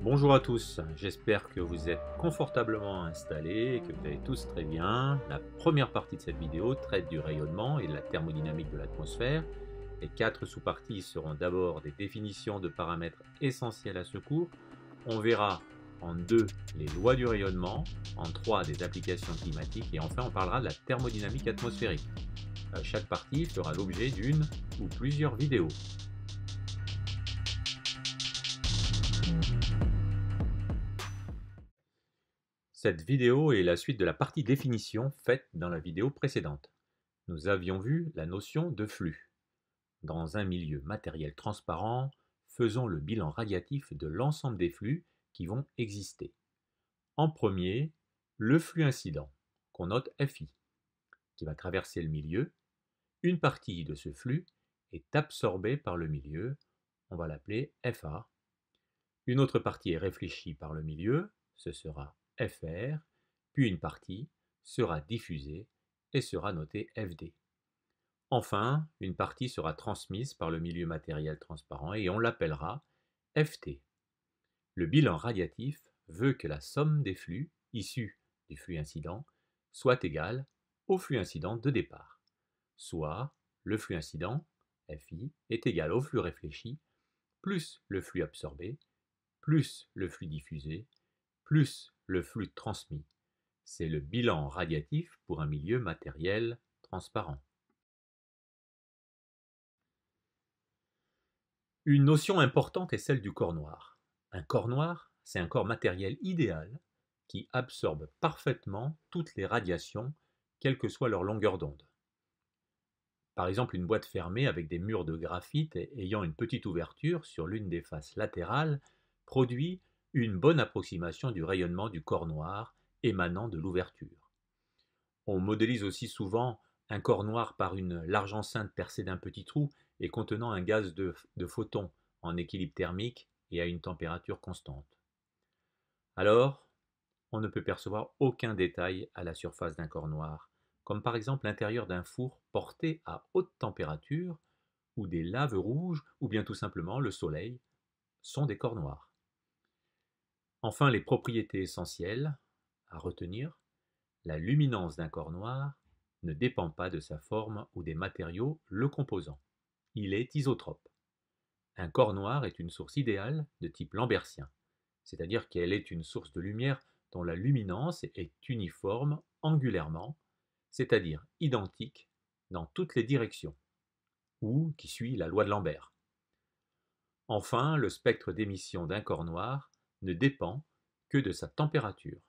Bonjour à tous, j'espère que vous êtes confortablement installés et que vous allez tous très bien. La première partie de cette vidéo traite du rayonnement et de la thermodynamique de l'atmosphère. Les 4 sous-parties seront d'abord des définitions de paramètres essentiels à ce cours. On verra en 2 les lois du rayonnement, en 3 des applications climatiques et enfin on parlera de la thermodynamique atmosphérique. Chaque partie fera l'objet d'une ou plusieurs vidéos. Cette vidéo est la suite de la partie définition faite dans la vidéo précédente. Nous avions vu la notion de flux. Dans un milieu matériel transparent, faisons le bilan radiatif de l'ensemble des flux qui vont exister. En premier, le flux incident, qu'on note FI, qui va traverser le milieu. Une partie de ce flux est absorbée par le milieu, on va l'appeler FA. Une autre partie est réfléchie par le milieu, ce sera FR, puis une partie sera diffusée et sera notée FD. Enfin, une partie sera transmise par le milieu matériel transparent et on l'appellera FT. Le bilan radiatif veut que la somme des flux issus du flux incident soit égale au flux incident de départ. Soit le flux incident, FI, est égal au flux réfléchi, plus le flux absorbé, plus le flux diffusé, plus le flux transmis. C'est le bilan radiatif pour un milieu matériel transparent. Une notion importante est celle du corps noir. Un corps noir, c'est un corps matériel idéal qui absorbe parfaitement toutes les radiations, quelle que soit leur longueur d'onde. Par exemple, une boîte fermée avec des murs de graphite ayant une petite ouverture sur l'une des faces latérales produit une bonne approximation du rayonnement du corps noir émanant de l'ouverture. On modélise aussi souvent un corps noir par une large enceinte percée d'un petit trou et contenant un gaz de photons en équilibre thermique et à une température constante. Alors, on ne peut percevoir aucun détail à la surface d'un corps noir, comme par exemple l'intérieur d'un four porté à haute température, ou des laves rouges, ou bien tout simplement le soleil, sont des corps noirs. Enfin, les propriétés essentielles à retenir: la luminance d'un corps noir ne dépend pas de sa forme ou des matériaux le composant. Il est isotrope. Un corps noir est une source idéale de type lambertien, c'est-à-dire qu'elle est une source de lumière dont la luminance est uniforme angulairement, c'est-à-dire identique dans toutes les directions, ou qui suit la loi de Lambert. Enfin, le spectre d'émission d'un corps noir ne dépend que de sa température.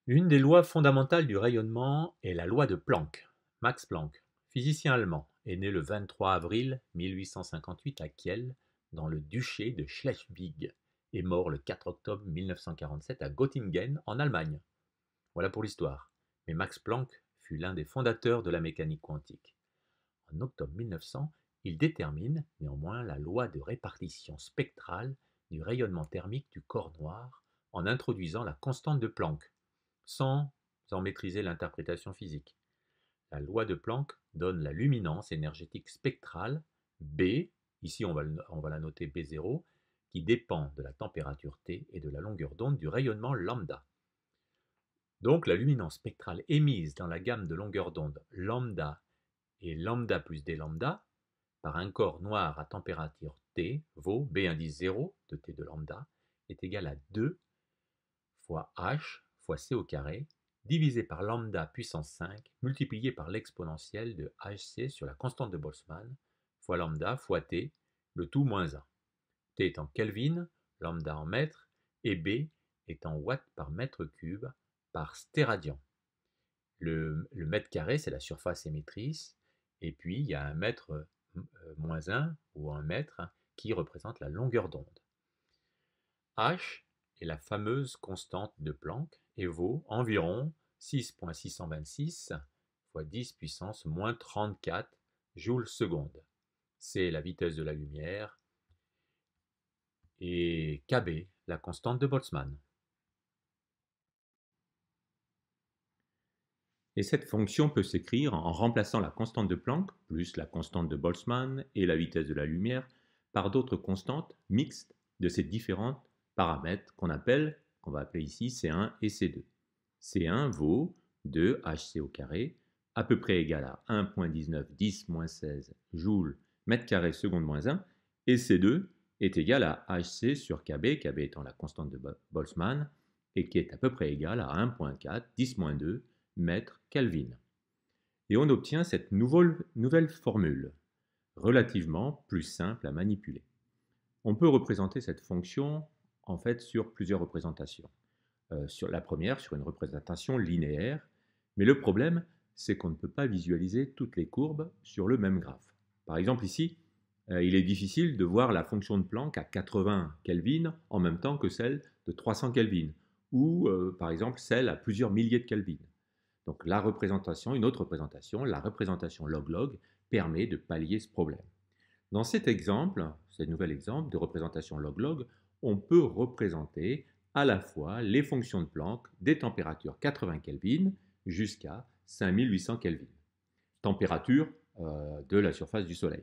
Une des lois fondamentales du rayonnement est la loi de Planck. Max Planck, physicien allemand, est né le 23 avril 1858 à Kiel, dans le duché de Schleswig, et mort le 4 octobre 1947 à Göttingen, en Allemagne. Voilà pour l'histoire. Mais Max Planck fut l'un des fondateurs de la mécanique quantique. En octobre 1900, il détermine néanmoins la loi de répartition spectrale du rayonnement thermique du corps noir en introduisant la constante de Planck, sans en maîtriser l'interprétation physique. La loi de Planck donne la luminance énergétique spectrale B, ici on va la noter B0, qui dépend de la température T et de la longueur d'onde du rayonnement lambda. Donc la luminance spectrale émise dans la gamme de longueur d'onde lambda et lambda plus d lambda par un corps noir à température T vaut B indice 0 de T de lambda est égal à 2 fois H fois C au carré divisé par lambda puissance 5 multiplié par l'exponentielle de Hc sur la constante de Boltzmann fois lambda fois T, le tout moins 1. T est en Kelvin, lambda en mètres et B est en watts par mètre cube par stéradian. Le mètre carré, c'est la surface émettrice, et puis il y a un mètre moins 1 ou un mètre qui représente la longueur d'onde. H est la fameuse constante de Planck et vaut environ 6,626 fois 10 puissance moins 34 joules seconde. C'est la vitesse de la lumière et Kb, la constante de Boltzmann. Et cette fonction peut s'écrire en remplaçant la constante de Planck, plus la constante de Boltzmann et la vitesse de la lumière, par d'autres constantes mixtes de ces différents paramètres qu'on va appeler ici C1 et C2. C1 vaut 2hc au carré, à peu près égal à 1,19 10-16 joules mètre carré seconde moins 1, et C2 est égal à hc sur Kb, Kb étant la constante de Boltzmann, et qui est à peu près égal à 1,4 10-2 mètres Kelvin. Et on obtient cette nouvelle formule, relativement plus simple à manipuler. On peut représenter cette fonction en fait sur plusieurs représentations. Sur la première, sur une représentation linéaire, mais le problème, c'est qu'on ne peut pas visualiser toutes les courbes sur le même graphe. Par exemple ici, il est difficile de voir la fonction de Planck à 80 Kelvin en même temps que celle de 300 Kelvin, ou par exemple celle à plusieurs milliers de Kelvin. Donc une autre représentation, la représentation log-log, permet de pallier ce problème. Dans cet nouvel exemple de représentation log-log, on peut représenter à la fois les fonctions de Planck des températures 80 Kelvin jusqu'à 5800 Kelvin, température de la surface du Soleil.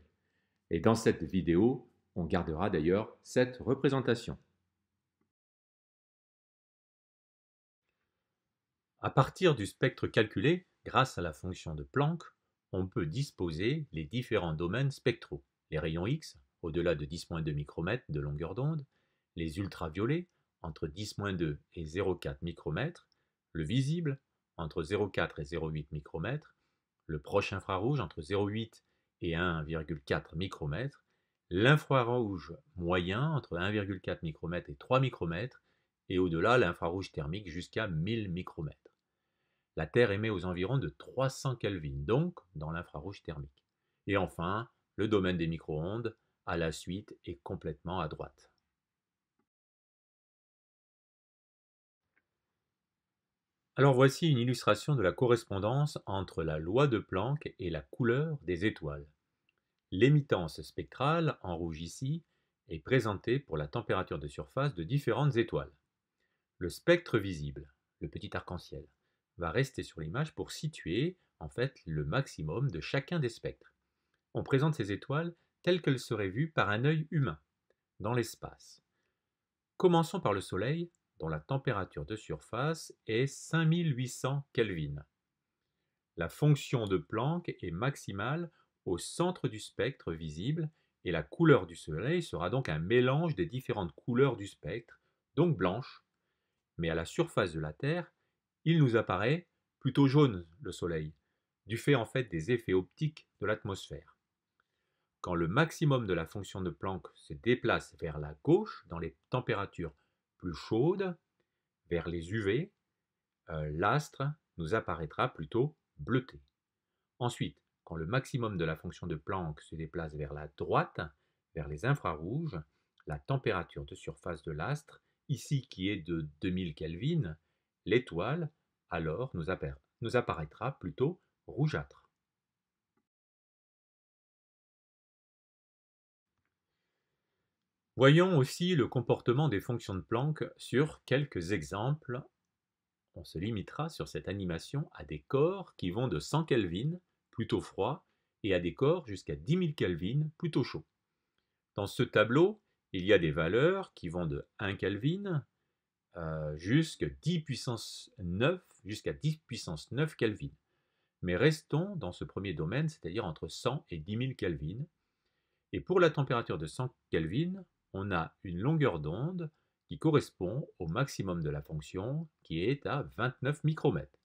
Et dans cette vidéo, on gardera d'ailleurs cette représentation. À partir du spectre calculé, grâce à la fonction de Planck, on peut disposer les différents domaines spectraux. Les rayons X, au-delà de 10-2 micromètres de longueur d'onde, les ultraviolets, entre 10-2 et 0,4 micromètres, le visible, entre 0,4 et 0,8 micromètres, le proche infrarouge, entre 0,8 et 1,4 micromètres, l'infrarouge moyen, entre 1,4 micromètres et 3 micromètres, et au-delà, l'infrarouge thermique jusqu'à 1000 micromètres. La Terre émet aux environs de 300 Kelvin, donc dans l'infrarouge thermique. Et enfin, le domaine des micro-ondes, à la suite, est complètement à droite. Alors voici une illustration de la correspondance entre la loi de Planck et la couleur des étoiles. L'émittance spectrale, en rouge ici, est présentée pour la température de surface de différentes étoiles. Le spectre visible, le petit arc-en-ciel, va rester sur l'image pour situer en fait le maximum de chacun des spectres. On présente ces étoiles telles qu'elles seraient vues par un œil humain, dans l'espace. Commençons par le Soleil, dont la température de surface est 5800 Kelvin. La fonction de Planck est maximale au centre du spectre visible et la couleur du Soleil sera donc un mélange des différentes couleurs du spectre, donc blanche, mais à la surface de la Terre, il nous apparaît plutôt jaune, le Soleil, du fait en fait des effets optiques de l'atmosphère. Quand le maximum de la fonction de Planck se déplace vers la gauche, dans les températures plus chaudes, vers les UV, l'astre nous apparaîtra plutôt bleuté. Ensuite, quand le maximum de la fonction de Planck se déplace vers la droite, vers les infrarouges, la température de surface de l'astre, ici qui est de 2000 Kelvin, l'étoile, alors nous apparaîtra plutôt rougeâtre. Voyons aussi le comportement des fonctions de Planck sur quelques exemples. On se limitera sur cette animation à des corps qui vont de 100 Kelvin, plutôt froid, et à des corps jusqu'à 10 000 Kelvin, plutôt chaud. Dans ce tableau, il y a des valeurs qui vont de 1 Kelvin jusqu'à 10 puissance 9, jusqu'à 10 puissance 9 Kelvin. Mais restons dans ce premier domaine, c'est-à-dire entre 100 et 10 000 Kelvin. Et pour la température de 100 Kelvin, on a une longueur d'onde qui correspond au maximum de la fonction, qui est à 29 micromètres.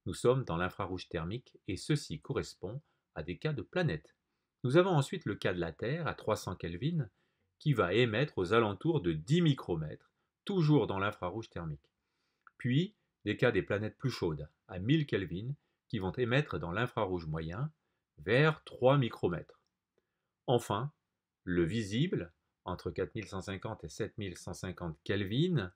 Nous sommes dans l'infrarouge thermique et ceci correspond à des cas de planètes. Nous avons ensuite le cas de la Terre à 300 Kelvin qui va émettre aux alentours de 10 micromètres, toujours dans l'infrarouge thermique. Puis des cas des planètes plus chaudes à 1000 Kelvin qui vont émettre dans l'infrarouge moyen vers 3 micromètres. Enfin, le visible, entre 4150 et 7150 Kelvin,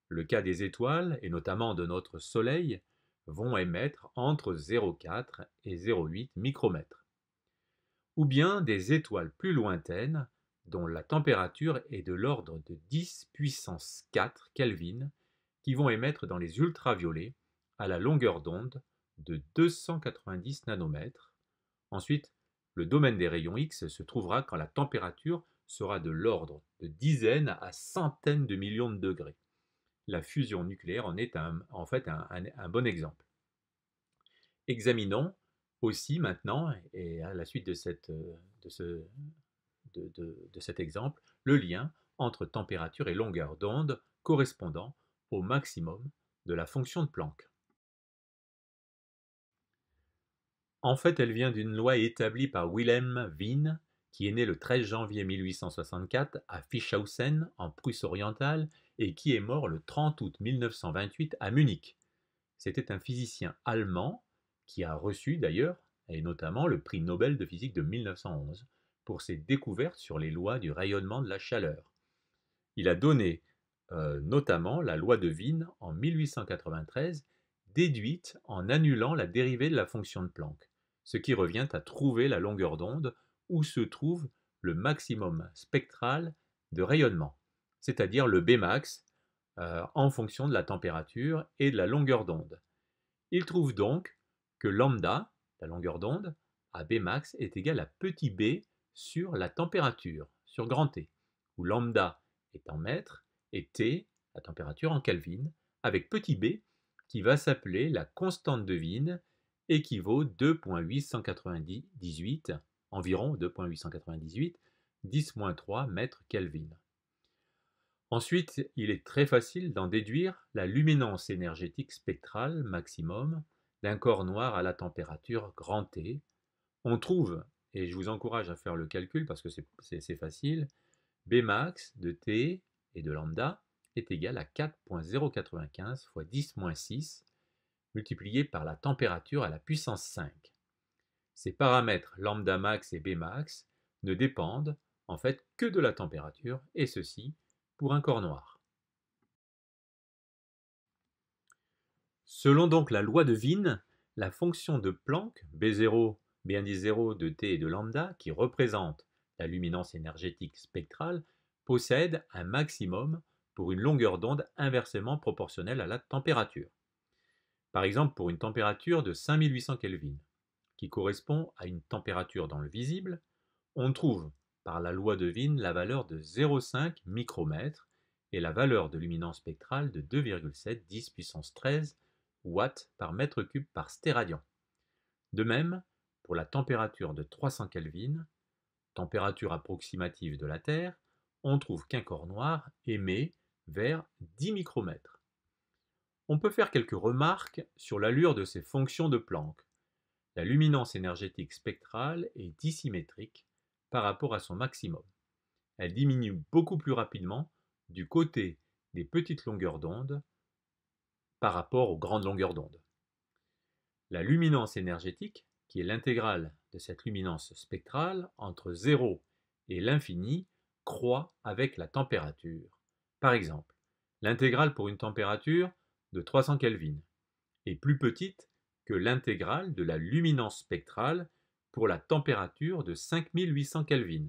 le cas des étoiles, et notamment de notre Soleil, vont émettre entre 0,4 et 0,8 micromètres. Ou bien des étoiles plus lointaines, dont la température est de l'ordre de 10 puissance 4 Kelvin, qui vont émettre dans les ultraviolets à la longueur d'onde de 290 nanomètres. Ensuite, le domaine des rayons X se trouvera quand la température sera de l'ordre de dizaines à centaines de millions de degrés. La fusion nucléaire en est en fait un bon exemple. Examinons aussi maintenant, et à la suite de cet exemple, le lien entre température et longueur d'onde correspondant au maximum de la fonction de Planck. En fait, elle vient d'une loi établie par Wilhelm Wien, qui est né le 13 janvier 1864 à Fischhausen, en Prusse orientale, et qui est mort le 30 août 1928 à Munich. C'était un physicien allemand qui a reçu d'ailleurs, et notamment, le prix Nobel de physique de 1911 pour ses découvertes sur les lois du rayonnement de la chaleur. Il a donné notamment la loi de Wien en 1893, déduite en annulant la dérivée de la fonction de Planck, ce qui revient à trouver la longueur d'onde où se trouve le maximum spectral de rayonnement, c'est-à-dire le Bmax, en fonction de la température et de la longueur d'onde. Il trouve donc que lambda, la longueur d'onde, à Bmax est égal à petit b sur la température, sur grand T, où lambda est en mètres et T, la température, en Kelvin, avec petit b qui va s'appeler la constante de Wien, équivaut 2,898, environ 2,898, 10-3 mètres Kelvin. Ensuite, il est très facile d'en déduire la luminance énergétique spectrale maximum d'un corps noir à la température grand T. On trouve, et je vous encourage à faire le calcul parce que c'est facile, Bmax de T et de lambda est égal à 4,095 fois 10-6 multiplié par la température à la puissance 5. Ces paramètres lambda max et Bmax ne dépendent en fait que de la température, et ceci pour un corps noir. Selon donc la loi de Wien, la fonction de Planck, B0, B indice 0 de T et de lambda, qui représente la luminance énergétique spectrale, possède un maximum pour une longueur d'onde inversement proportionnelle à la température. Par exemple, pour une température de 5800 Kelvin, qui correspond à une température dans le visible, on trouve par la loi de Wien la valeur de 0,5 micromètre et la valeur de luminance spectrale de 2,7 10 puissance 13 watts par mètre cube par stéradian. De même, pour la température de 300 Kelvin, température approximative de la Terre, on trouve qu'un corps noir émet vers 10 micromètres. On peut faire quelques remarques sur l'allure de ces fonctions de Planck. La luminance énergétique spectrale est dissymétrique par rapport à son maximum. Elle diminue beaucoup plus rapidement du côté des petites longueurs d'onde par rapport aux grandes longueurs d'onde. La luminance énergétique, qui est l'intégrale de cette luminance spectrale entre 0 et l'infini, croît avec la température. Par exemple, l'intégrale pour une température de 300 Kelvin est plus petite que l'intégrale de la luminance spectrale pour la température de 5800 Kelvin.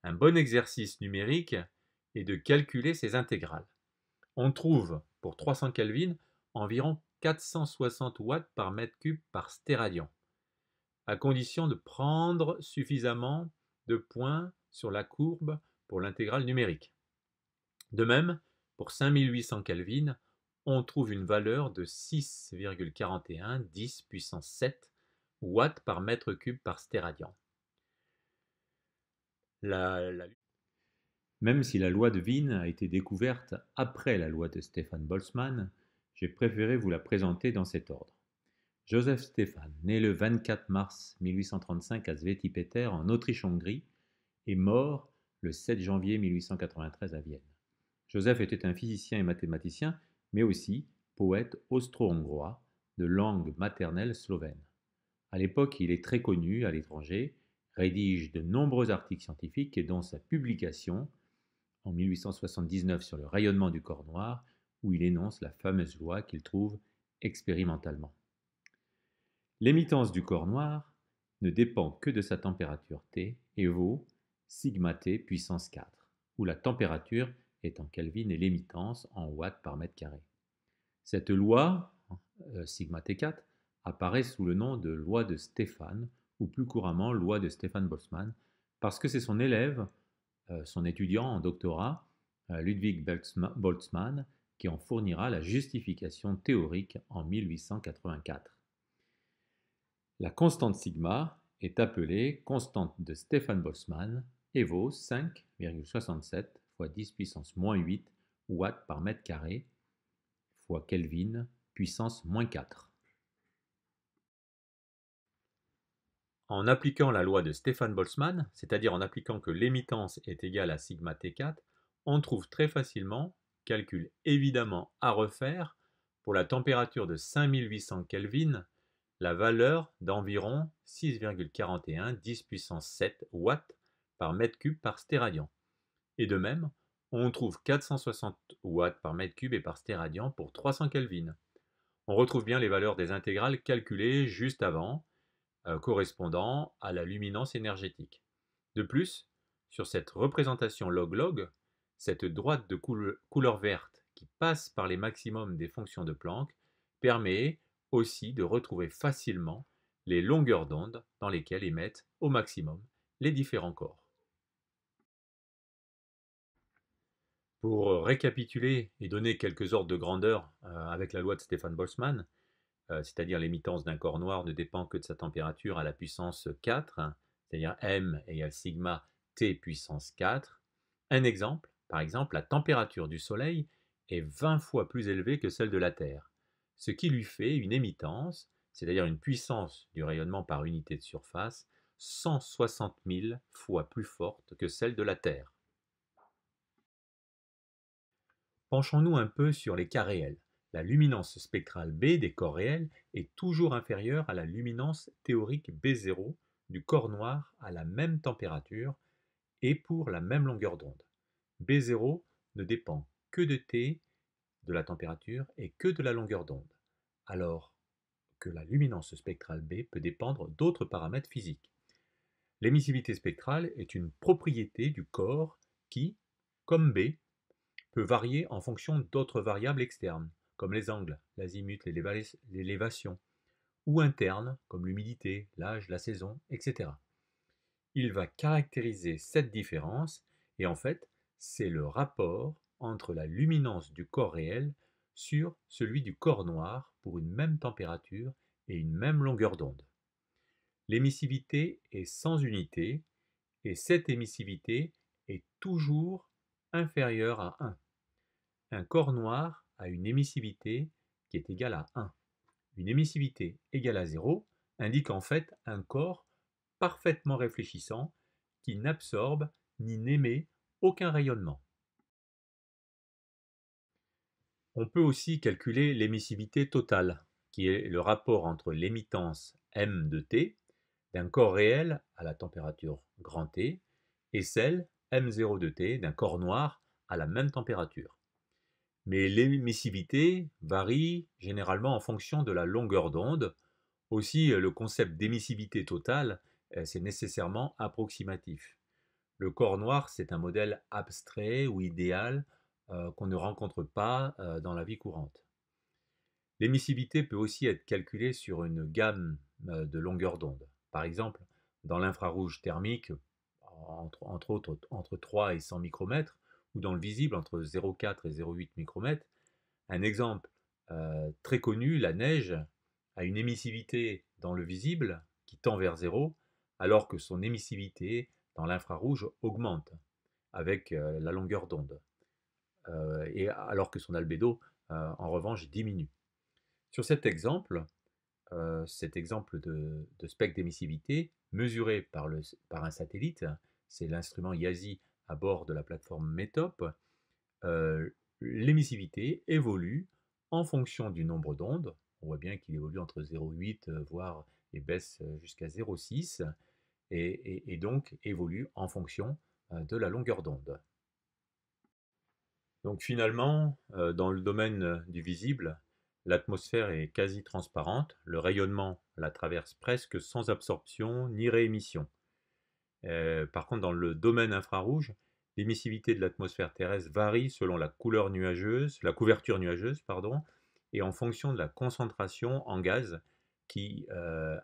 Un bon exercice numérique est de calculer ces intégrales. On trouve pour 300 Kelvin environ 460 watts par mètre cube par stéradian, à condition de prendre suffisamment de points sur la courbe pour l'intégrale numérique. De même, pour 5800 Kelvin, on trouve une valeur de 6,41 10 puissance 7 watts par mètre cube par stéradian. Même si la loi de Wien a été découverte après la loi de Stefan Boltzmann, j'ai préféré vous la présenter dans cet ordre. Joseph Stefan, né le 24 mars 1835 à Sveti-Péter en Autriche-Hongrie, est mort le 7 janvier 1893 à Vienne. Joseph était un physicien et mathématicien, mais aussi poète austro-hongrois de langue maternelle slovène. À l'époque, il est très connu à l'étranger, rédige de nombreux articles scientifiques et dont sa publication en 1879 sur le rayonnement du corps noir, où il énonce la fameuse loi qu'il trouve expérimentalement. L'émittance du corps noir ne dépend que de sa température T et vaut sigma T puissance 4, où la température est en Kelvin et l'émittance en watts par mètre carré. Cette loi, sigma T4, apparaît sous le nom de loi de Stéphane, ou plus couramment loi de Stefan-Boltzmann, parce que c'est son élève, son étudiant en doctorat, Ludwig Boltzmann, qui en fournira la justification théorique en 1884. La constante sigma est appelée constante de Stefan-Boltzmann et vaut 5,67 fois 10 puissance moins 8 watts par mètre carré fois Kelvin puissance moins 4. En appliquant la loi de Stefan-Boltzmann, c'est-à-dire en appliquant que l'émittance est égale à sigma T4, on trouve très facilement, calcul évidemment à refaire, pour la température de 5800 Kelvin, la valeur d'environ 6,41 10 puissance 7 watts par mètre cube par stéradian. Et de même, on trouve 460 watts par mètre cube et par stéradian pour 300 Kelvin. On retrouve bien les valeurs des intégrales calculées juste avant, correspondant à la luminance énergétique. De plus, sur cette représentation log-log, cette droite de couleur verte qui passe par les maximums des fonctions de Planck permet aussi de retrouver facilement les longueurs d'onde dans lesquelles émettent au maximum les différents corps. Pour récapituler et donner quelques ordres de grandeur avec la loi de Stefan-Boltzmann, c'est-à-dire l'émittance d'un corps noir ne dépend que de sa température à la puissance 4, c'est-à-dire m égale sigma T puissance 4. Un exemple, par exemple, la température du Soleil est 20 fois plus élevée que celle de la Terre, ce qui lui fait une émittance, c'est-à-dire une puissance du rayonnement par unité de surface, 160 000 fois plus forte que celle de la Terre. Penchons-nous un peu sur les cas réels. La luminance spectrale B des corps réels est toujours inférieure à la luminance théorique B0 du corps noir à la même température et pour la même longueur d'onde. B0 ne dépend que de T, de la température, et que de la longueur d'onde, alors que la luminance spectrale B peut dépendre d'autres paramètres physiques. L'émissivité spectrale est une propriété du corps qui, comme B, peut varier en fonction d'autres variables externes, comme les angles, l'azimut, l'élévation, ou internes, comme l'humidité, l'âge, la saison, etc. Il va caractériser cette différence, et en fait, c'est le rapport entre la luminance du corps réel sur celui du corps noir pour une même température et une même longueur d'onde. L'émissivité est sans unité, et cette émissivité est toujours inférieure à 1. Un corps noir a une émissivité qui est égale à 1. Une émissivité égale à 0 indique en fait un corps parfaitement réfléchissant qui n'absorbe ni n'émet aucun rayonnement. On peut aussi calculer l'émissivité totale, qui est le rapport entre l'émittance m de t d'un corps réel à la température grand T et celle m0 de t d'un corps noir à la même température. Mais l'émissivité varie généralement en fonction de la longueur d'onde. Aussi, le concept d'émissivité totale, c'est nécessairement approximatif. Le corps noir, c'est un modèle abstrait ou idéal qu'on ne rencontre pas dans la vie courante. L'émissivité peut aussi être calculée sur une gamme de longueurs d'onde. Par exemple, dans l'infrarouge thermique, entre autres entre 3 et 100 micromètres, ou dans le visible entre 0,4 et 0,8 micromètres. Un exemple très connu, la neige a une émissivité dans le visible qui tend vers 0, alors que son émissivité dans l'infrarouge augmente avec la longueur d'onde, et alors que son albédo, en revanche, diminue. Sur cet exemple de spectre d'émissivité mesuré par un satellite, c'est l'instrument YASI à bord de la plateforme METOP, l'émissivité évolue en fonction du nombre d'ondes. On voit bien qu'il évolue entre 0,8 voire et baisse jusqu'à 0,6 et donc évolue en fonction de la longueur d'onde. Donc finalement, dans le domaine du visible, l'atmosphère est quasi transparente, le rayonnement la traverse presque sans absorption ni réémission. Par contre, dans le domaine infrarouge, l'émissivité de l'atmosphère terrestre varie selon la couverture nuageuse, et en fonction de la concentration en gaz qui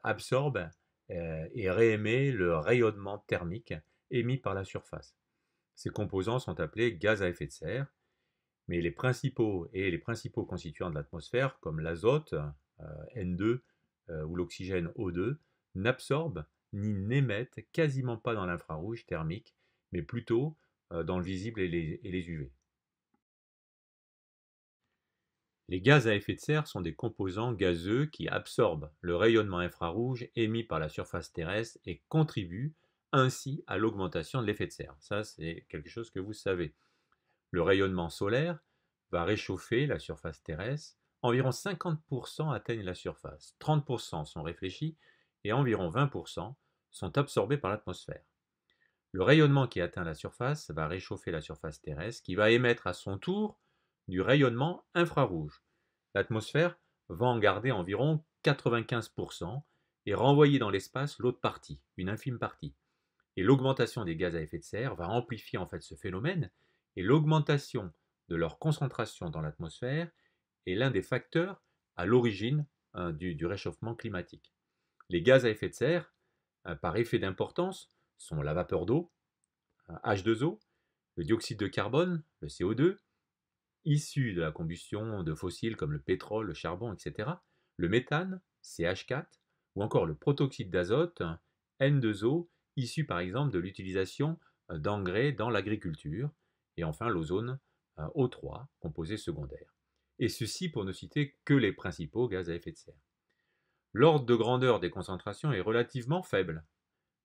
absorbe et réémet le rayonnement thermique émis par la surface. Ces composants sont appelés gaz à effet de serre, mais les principaux constituants de l'atmosphère, comme l'azote N2 ou l'oxygène O2, n'absorbent ni n'émettent quasiment pas dans l'infrarouge thermique, mais plutôt dans le visible et les UV. Les gaz à effet de serre sont des composants gazeux qui absorbent le rayonnement infrarouge émis par la surface terrestre et contribuent ainsi à l'augmentation de l'effet de serre. Ça, c'est quelque chose que vous savez. Le rayonnement solaire va réchauffer la surface terrestre. Environ 50% atteignent la surface, 30% sont réfléchis et environ 20% sont absorbés par l'atmosphère. Le rayonnement qui atteint la surface va réchauffer la surface terrestre qui va émettre à son tour du rayonnement infrarouge. L'atmosphère va en garder environ 95% et renvoyer dans l'espace l'autre partie, une infime partie. Et l'augmentation des gaz à effet de serre va amplifier en fait ce phénomène, et l'augmentation de leur concentration dans l'atmosphère est l'un des facteurs à l'origine du réchauffement climatique. Les gaz à effet de serre, par effet d'importance, sont la vapeur d'eau, H2O, le dioxyde de carbone, le CO2, issu de la combustion de fossiles comme le pétrole, le charbon, etc., le méthane, CH4, ou encore le protoxyde d'azote, N2O, issu par exemple de l'utilisation d'engrais dans l'agriculture, et enfin l'ozone, O3, composé secondaire. Et ceci pour ne citer que les principaux gaz à effet de serre. L'ordre de grandeur des concentrations est relativement faible.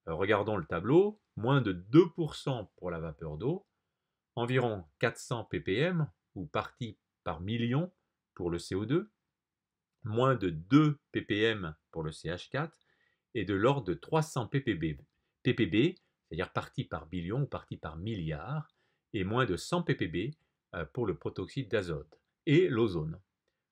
Regardons le tableau, moins de 2% pour la vapeur d'eau, environ 400 ppm, ou parties par million pour le CO2, moins de 2 ppm pour le CH4, et de l'ordre de 300 ppb, c'est-à-dire parties par billion ou parties par milliard, et moins de 100 ppb pour le protoxyde d'azote et l'ozone.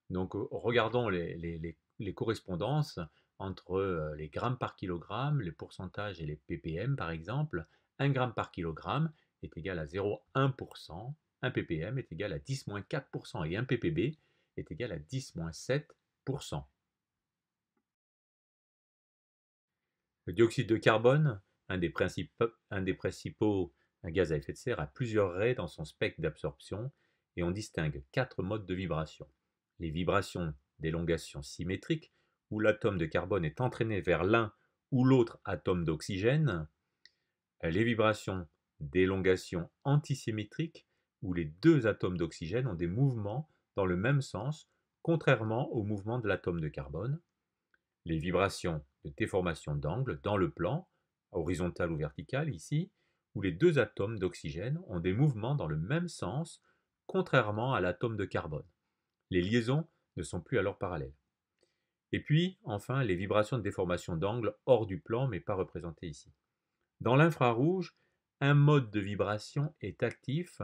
Donc regardons les correspondances entre les grammes par kilogramme, les pourcentages et les ppm par exemple. 1 gramme par kilogramme est égal à 0,1%, 1 ppm est égal à 10-4% et 1 ppb est égal à 10-7%. Le dioxyde de carbone, un des principaux gaz à effet de serre, a plusieurs raies dans son spectre d'absorption et on distingue 4 modes de vibration. Les vibrations d'élongation symétrique, où l'atome de carbone est entraîné vers l'un ou l'autre atome d'oxygène. Les vibrations d'élongation antisymétrique, où les deux atomes d'oxygène ont des mouvements dans le même sens, contrairement au mouvement de l'atome de carbone. Les vibrations de déformation d'angle dans le plan, horizontal ou vertical ici, où les deux atomes d'oxygène ont des mouvements dans le même sens, contrairement à l'atome de carbone. Les liaisons ne sont plus alors parallèles. Et puis, enfin, les vibrations de déformation d'angle hors du plan, mais pas représentées ici. Dans l'infrarouge, un mode de vibration est actif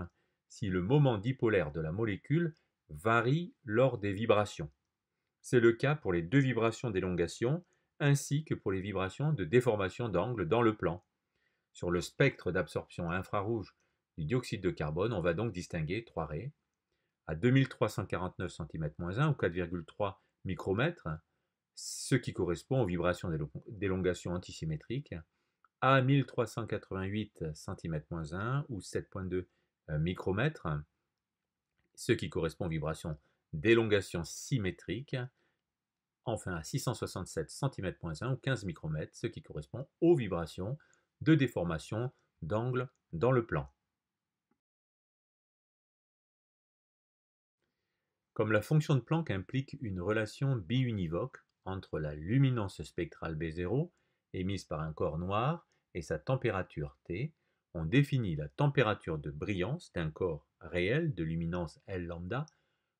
si le moment dipolaire de la molécule varie lors des vibrations. C'est le cas pour les deux vibrations d'élongation ainsi que pour les vibrations de déformation d'angle dans le plan. Sur le spectre d'absorption infrarouge du dioxyde de carbone, on va donc distinguer trois raies. À 2349 cm-1 ou 4,3 micromètres, ce qui correspond aux vibrations d'élongation antisymétrique, à 1388 cm-1 ou 7,2 micromètres, ce qui correspond aux vibrations d'élongation symétrique, enfin à 667 cm-1 ou 15 micromètres, ce qui correspond aux vibrations de déformation d'angle dans le plan. Comme la fonction de Planck implique une relation biunivoque entre la luminance spectrale B0, émise par un corps noir, et sa température T, on définit la température de brillance d'un corps réel de luminance L lambda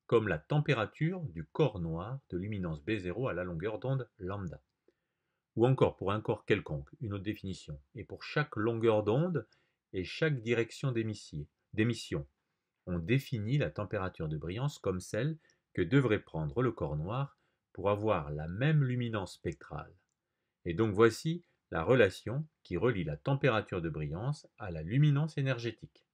comme la température du corps noir de luminance B0 à la longueur d'onde lambda. Ou encore pour un corps quelconque, une autre définition, et pour chaque longueur d'onde et chaque direction d'émission, on définit la température de brillance comme celle que devrait prendre le corps noir pour avoir la même luminance spectrale. Et donc voici la relation qui relie la température de brillance à la luminance énergétique.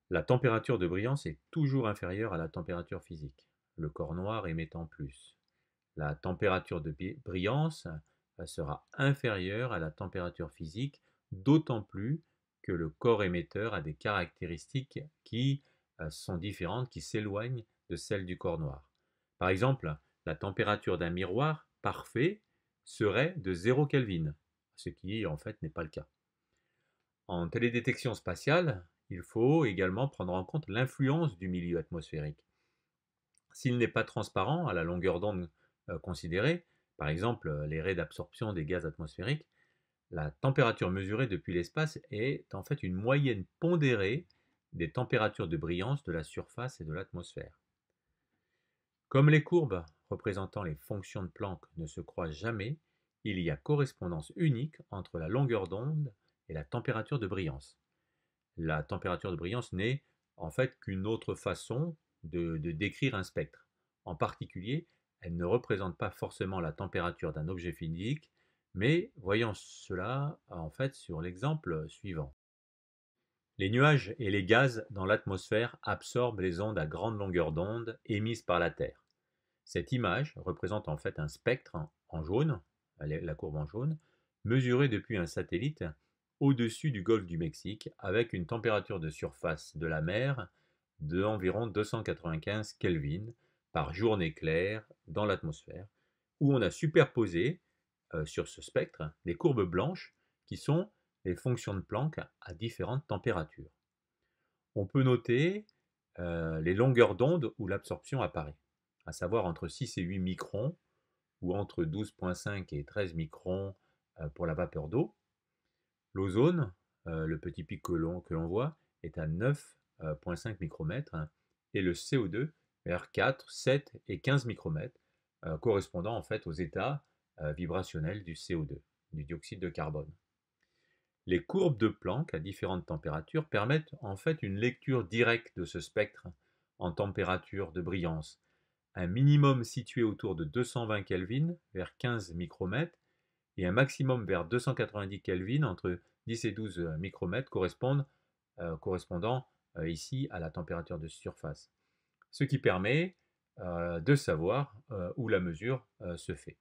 La température de brillance est toujours inférieure à la température physique, le corps noir émettant plus. la température de brillance sera inférieure à la température physique, d'autant plus que le corps émetteur a des caractéristiques qui sont différentes, qui s'éloignent de celles du corps noir. Par exemple, la température d'un miroir parfait serait de 0 Kelvin, ce qui en fait n'est pas le cas. En télédétection spatiale, il faut également prendre en compte l'influence du milieu atmosphérique. S'il n'est pas transparent à la longueur d'onde considérée, par exemple les raies d'absorption des gaz atmosphériques, la température mesurée depuis l'espace est en fait une moyenne pondérée des températures de brillance de la surface et de l'atmosphère. Comme les courbes représentant les fonctions de Planck ne se croisent jamais, il y a correspondance unique entre la longueur d'onde et la température de brillance. La température de brillance n'est en fait qu'une autre façon de décrire un spectre. En particulier, elle ne représente pas forcément la température d'un objet physique, mais voyons cela en fait sur l'exemple suivant. Les nuages et les gaz dans l'atmosphère absorbent les ondes à grande longueur d'onde émises par la Terre. Cette image représente en fait un spectre en jaune, la courbe en jaune, mesuré depuis un satellite au-dessus du golfe du Mexique avec une température de surface de la mer d'environ 295 Kelvin par journée claire dans l'atmosphère, où on a superposé sur ce spectre des courbes blanches qui sont les fonctions de Planck à différentes températures. On peut noter les longueurs d'onde où l'absorption apparaît, à savoir entre 6 et 8 microns ou entre 12,5 et 13 microns pour la vapeur d'eau. L'ozone, le petit pic que l'on voit, est à 9,5 micromètres et le CO2 vers 4, 7 et 15 micromètres, correspondant en fait aux états vibrationnels du CO2, du dioxyde de carbone. Les courbes de Planck à différentes températures permettent en fait une lecture directe de ce spectre en température de brillance. Un minimum situé autour de 220 Kelvin vers 15 micromètres et un maximum vers 290 Kelvin entre 10 et 12 micromètres correspondant ici à la température de surface. Ce qui permet de savoir où la mesure se fait.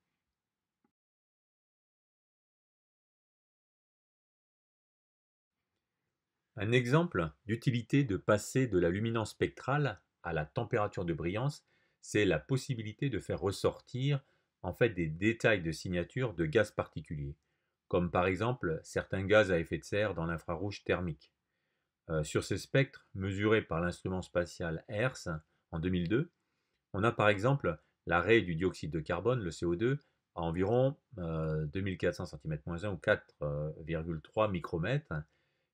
Un exemple d'utilité de passer de la luminance spectrale à la température de brillance, c'est la possibilité de faire ressortir en fait des détails de signature de gaz particuliers, comme par exemple certains gaz à effet de serre dans l'infrarouge thermique. Sur ces spectres mesurés par l'instrument spatial HERS en 2002, on a par exemple l'arrêt du dioxyde de carbone, le CO2, à environ 2400 cm-1 ou 4,3 micromètres,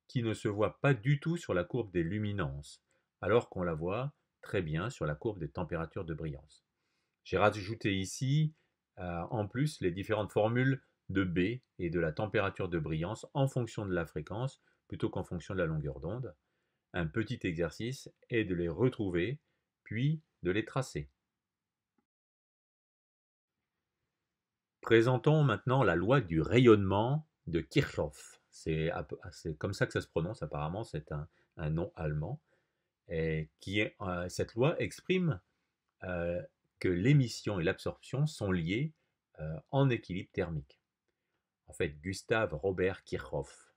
qui ne se voit pas du tout sur la courbe des luminances, alors qu'on la voit très bien sur la courbe des températures de brillance. J'ai rajouté ici en plus les différentes formules de B et de la température de brillance en fonction de la fréquence plutôt qu'en fonction de la longueur d'onde. Un petit exercice est de les retrouver puis de les tracer. Présentons maintenant la loi du rayonnement de Kirchhoff. C'est comme ça que ça se prononce apparemment, c'est un nom allemand. Cette loi exprime que l'émission et l'absorption sont liées en équilibre thermique. En fait, Gustav Robert Kirchhoff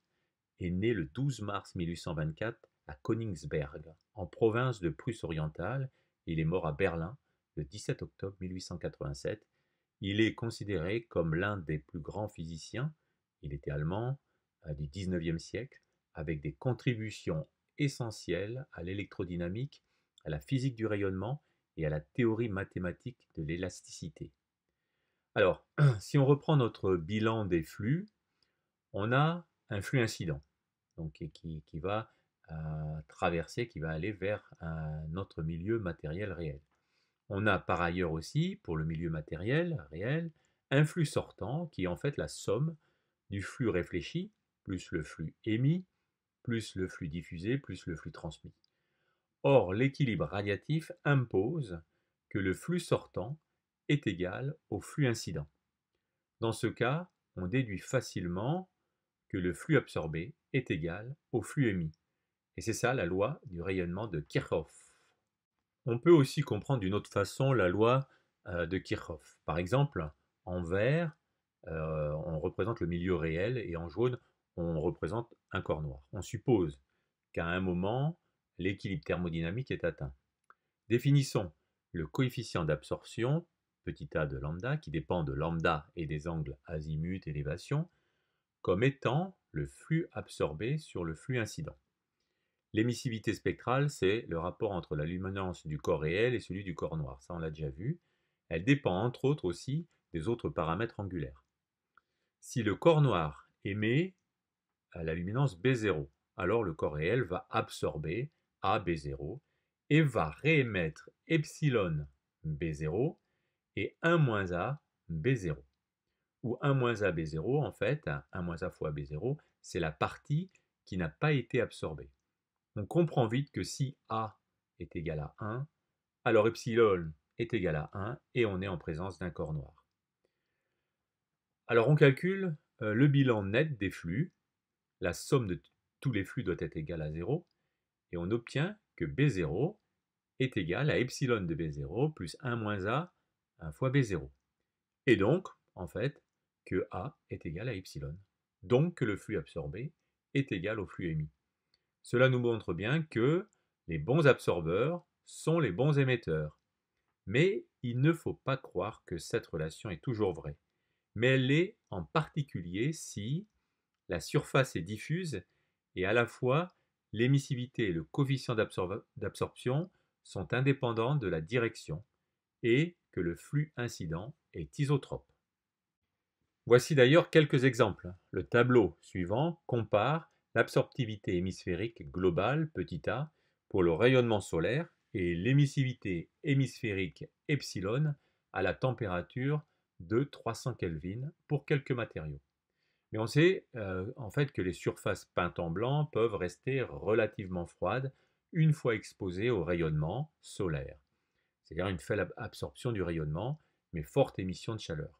est né le 12 mars 1824 à Königsberg, en province de Prusse orientale. Il est mort à Berlin le 17 octobre 1887. Il est considéré comme l'un des plus grands physiciens, il était allemand, du 19e siècle, avec des contributions essentielles à l'électrodynamique, à la physique du rayonnement et à la théorie mathématique de l'élasticité. Alors, si on reprend notre bilan des flux, on a un flux incident, donc qui va traverser, qui va aller vers notre milieu matériel réel. On a par ailleurs aussi, pour le milieu matériel réel, un flux sortant qui est en fait la somme du flux réfléchi, plus le flux émis, plus le flux diffusé, plus le flux transmis. Or, l'équilibre radiatif impose que le flux sortant est égal au flux incident. Dans ce cas, on déduit facilement que le flux absorbé est égal au flux émis. Et c'est ça la loi du rayonnement de Kirchhoff. On peut aussi comprendre d'une autre façon la loi de Kirchhoff. Par exemple, en vert, on représente le milieu réel et en jaune, on représente un corps noir. On suppose qu'à un moment, l'équilibre thermodynamique est atteint. Définissons le coefficient d'absorption, petit a de lambda, qui dépend de lambda et des angles azimut, élévation, comme étant le flux absorbé sur le flux incident. L'émissivité spectrale, c'est le rapport entre la luminance du corps réel et celui du corps noir. Ça, on l'a déjà vu. Elle dépend entre autres aussi des autres paramètres angulaires. Si le corps noir émet à la luminance B0, alors le corps réel va absorber AB0 et va réémettre epsilon B0 et 1 A B0. Ou 1 A B0, en fait, 1 A fois B0, c'est la partie qui n'a pas été absorbée. On comprend vite que si A est égal à 1, alors epsilon est égal à 1 et on est en présence d'un corps noir. Alors on calcule le bilan net des flux, la somme de tous les flux doit être égale à 0, et on obtient que B0 est égal à epsilon de B0 plus 1 A fois B0. Et donc, en fait, que A est égal à epsilon. Donc que le flux absorbé est égal au flux émis. Cela nous montre bien que les bons absorbeurs sont les bons émetteurs. Mais il ne faut pas croire que cette relation est toujours vraie. Mais elle l'est en particulier si la surface est diffuse et à la fois l'émissivité et le coefficient d'absorption sont indépendants de la direction et que le flux incident est isotrope. Voici d'ailleurs quelques exemples. Le tableau suivant compare l'absorptivité hémisphérique globale, petit a, pour le rayonnement solaire et l'émissivité hémisphérique epsilon à la température de 300 Kelvin pour quelques matériaux. Mais on sait en fait que les surfaces peintes en blanc peuvent rester relativement froides une fois exposées au rayonnement solaire, c'est-à-dire une faible absorption du rayonnement, mais forte émission de chaleur.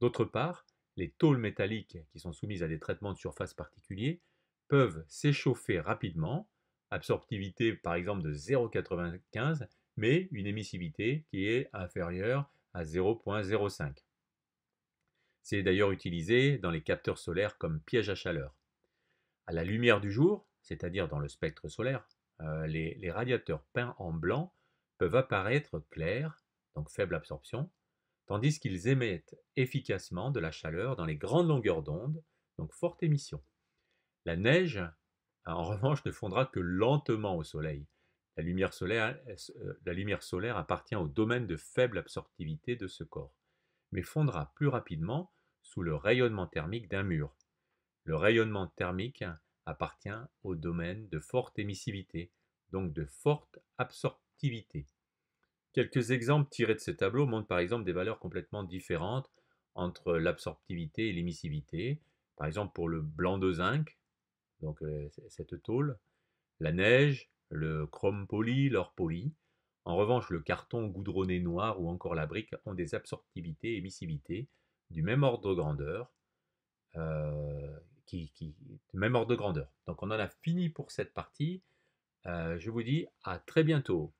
D'autre part, les tôles métalliques qui sont soumises à des traitements de surface particuliers peuvent s'échauffer rapidement, absorptivité par exemple de 0,95, mais une émissivité qui est inférieure à 0,05. C'est d'ailleurs utilisé dans les capteurs solaires comme piège à chaleur. À la lumière du jour, c'est-à-dire dans le spectre solaire, les radiateurs peints en blanc peuvent apparaître clairs, donc faible absorption, tandis qu'ils émettent efficacement de la chaleur dans les grandes longueurs d'onde, donc forte émission. La neige, en revanche, ne fondra que lentement au soleil. La lumière solaire appartient au domaine de faible absorptivité de ce corps, mais fondra plus rapidement sous le rayonnement thermique d'un mur. Le rayonnement thermique appartient au domaine de forte émissivité, donc de forte absorptivité. Quelques exemples tirés de ces tableaux montrent par exemple des valeurs complètement différentes entre l'absorptivité et l'émissivité. Par exemple pour le blanc de zinc, donc cette tôle, la neige, le chrome poli, l'or poli. En revanche, le carton goudronné noir ou encore la brique ont des absorptivités et émissivités du même ordre de grandeur. euh, du même ordre de grandeur. Donc on en a fini pour cette partie. Je vous dis à très bientôt.